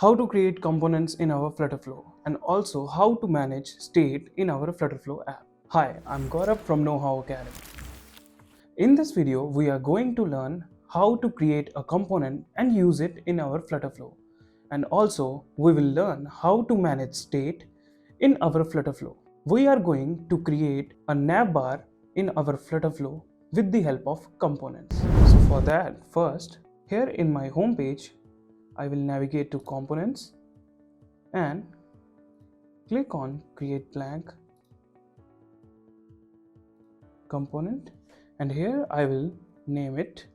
how to create components in our FlutterFlow, and also how to manage state in our FlutterFlow app. Hi, I'm Gaurav from KnowHow Academy. In this video, we are going to learn how to create a component and use it in our FlutterFlow. And also, we will learn how to manage state in our FlutterFlow. We are going to create a navbar in our FlutterFlow with the help of components. So for that, first, here in my home page, I will navigate to components and click on create blank component, and here I will name it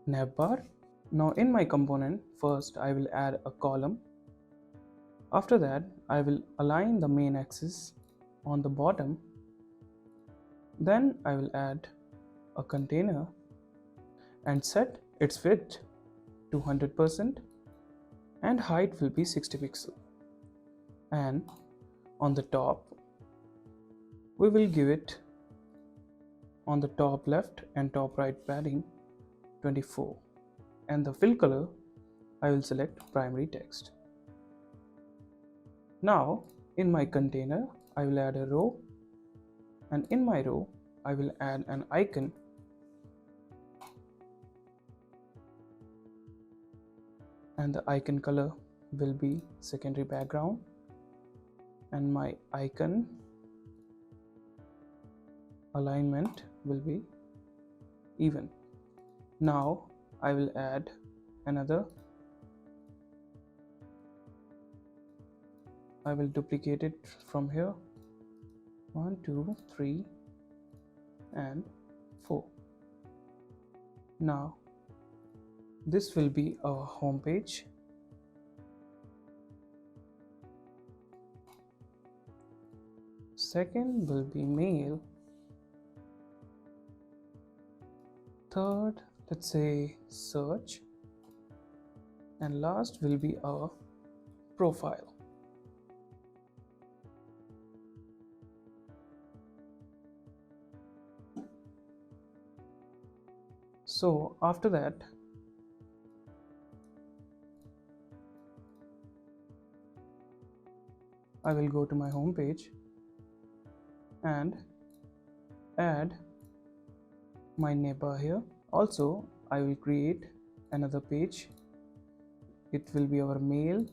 navbar. Now in my component, first I will add a column. After that, I will align the main axis on the bottom. Then I will add a container and set its width to 100% and height will be 60 pixels. And on the top, we will give it on the top left and top right padding 24, and the fill color I will select primary text. Now in my container I will add a row, and in my row I will add an icon, and the icon color will be secondary background, and my icon alignment will be even. Now I will add another. I will duplicate it from here. 1, 2, 3 and 4. Now this will be our home page. Second will be mail. Third, let's say search, and last will be our profile. So after that, I will go to my home page and add my neighbor here. Also, I will create another page. It will be our mail,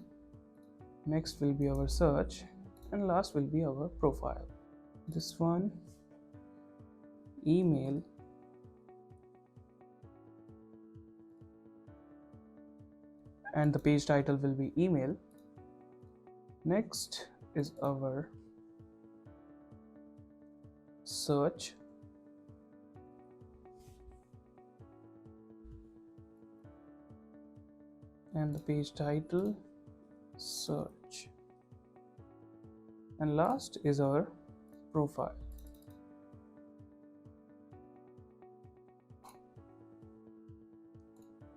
next will be our search, and last will be our profile. This one, email, and the page title will be email. Next is our search, and the page title search, and last is our profile.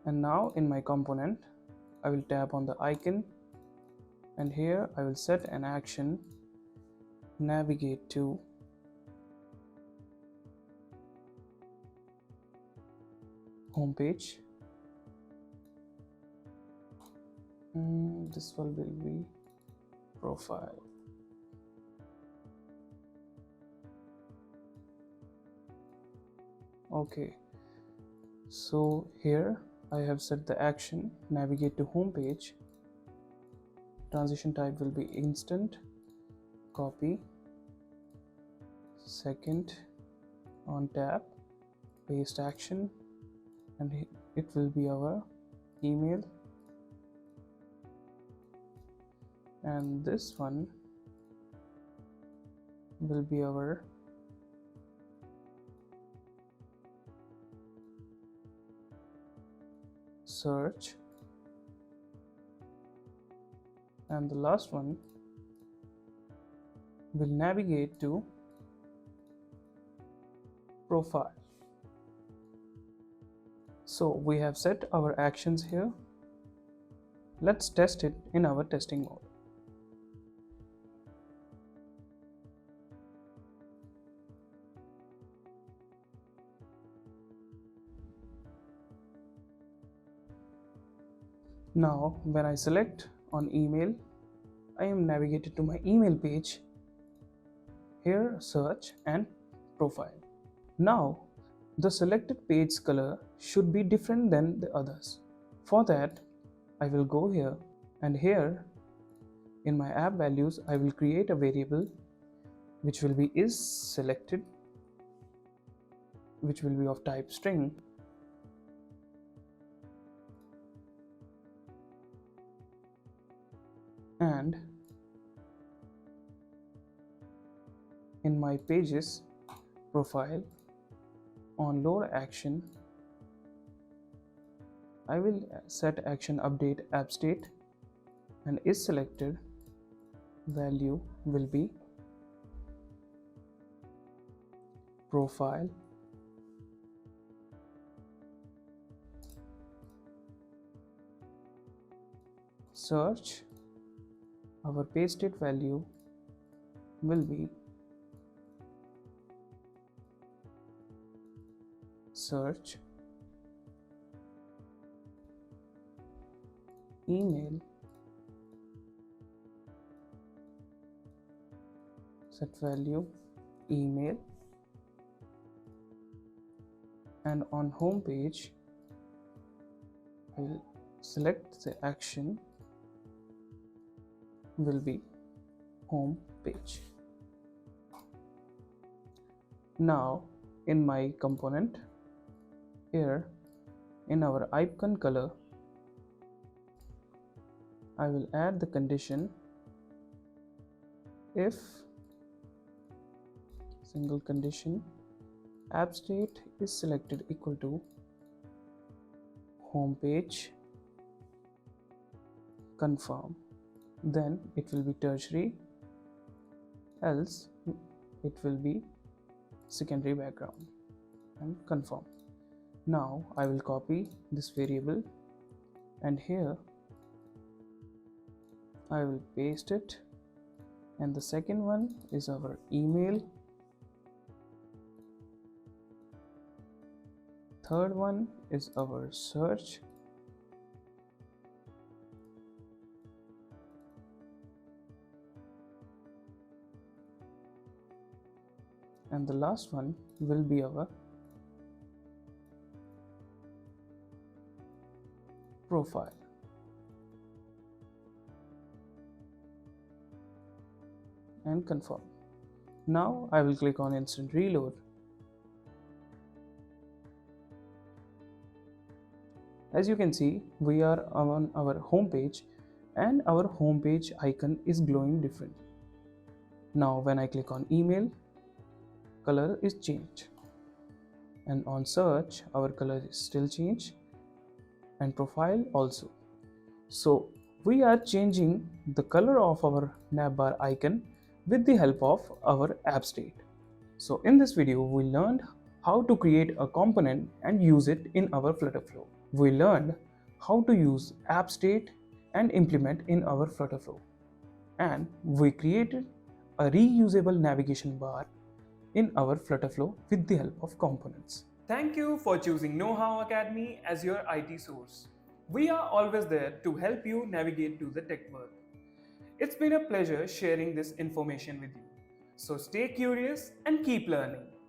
And now in my component I will tap on the icon, and here I will set an action, navigate to home page. This one will be profile. Okay, so here I have set the action, navigate to home page. Transition type will be instant, copy, second on tap, paste action, and it will be our email, and this one will be our search, and the last one will navigate to profile. So we have set our actions here. Let's test it in our testing mode. Now when I select on email, I am navigated to my email page. Here search and profile. Now the selected page color should be different than the others. For that I will go here, and here in my app values I will create a variable which will be is selected, which will be of type string, and in my pages profile on load action I will set action update app state, and is selected value will be profile search. Our page state value will be search, email, set value email, and on home page we'll select the action will be home page. Now in my component here in our icon color I will add the condition if single condition app state is selected equal to home page confirm, then it will be tertiary, else it will be secondary background, and confirm. Now I will copy this variable, and here I will paste it, and the second one is our email, third one is our search, and the last one will be our profile. And confirm. Now I will click on instant reload. As you can see, we are on our home page, and our home page icon is glowing differently. Now when I click on email, color is changed, and on search our color is still changed, and profile also. So we are changing the color of our navbar icon with the help of our app state. So in this video we learned how to create a component and use it in our FlutterFlow. We learned how to use app state and implement in our FlutterFlow, and we created a reusable navigation bar in our FlutterFlow with the help of components. Thank you for choosing KnowHow Academy as your IT source. We are always there to help you navigate to the tech world. It's been a pleasure sharing this information with you. So stay curious and keep learning.